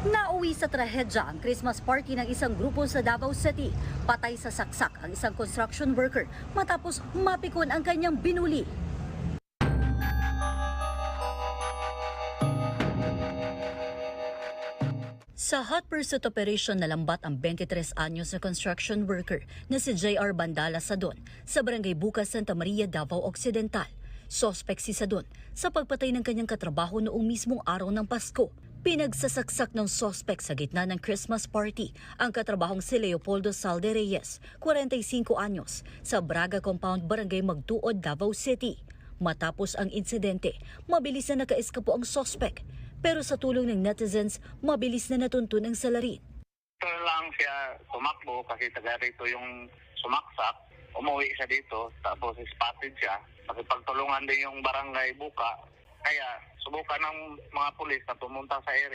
Nauwi sa trahedya ang Christmas party ng isang grupo sa Davao City. Patay sa saksak ang isang construction worker matapos mapikon ang kanyang binuli. Sa hot pursuit operation nalambat ang 23 anyos na construction worker na si J.R. Bandala Sadon sa barangay Bukas, Santa Maria, Davao Occidental. Sospek si Sadon sa pagpatay ng kanyang katrabaho noong mismong araw ng Pasko. Pinagsasaksak ng sospek sa gitna ng Christmas party ang katrabahong si Leopoldo Salde Reyes, 45 anyos, sa Braga Compound, Barangay Magtuod, Davao City. Matapos ang insidente, mabilis na nakaeskapo ang sospek. Pero sa tulong ng netizens, mabilis na natuntun ang salarin. Ito lang siya tumakbo kasi taga rito yung sumaksak. Umuwi siya dito, tapos spotted siya. Nakipagtulungan din yung barangay Buka. Kaya subukan ng mga pulis na pumunta sa area.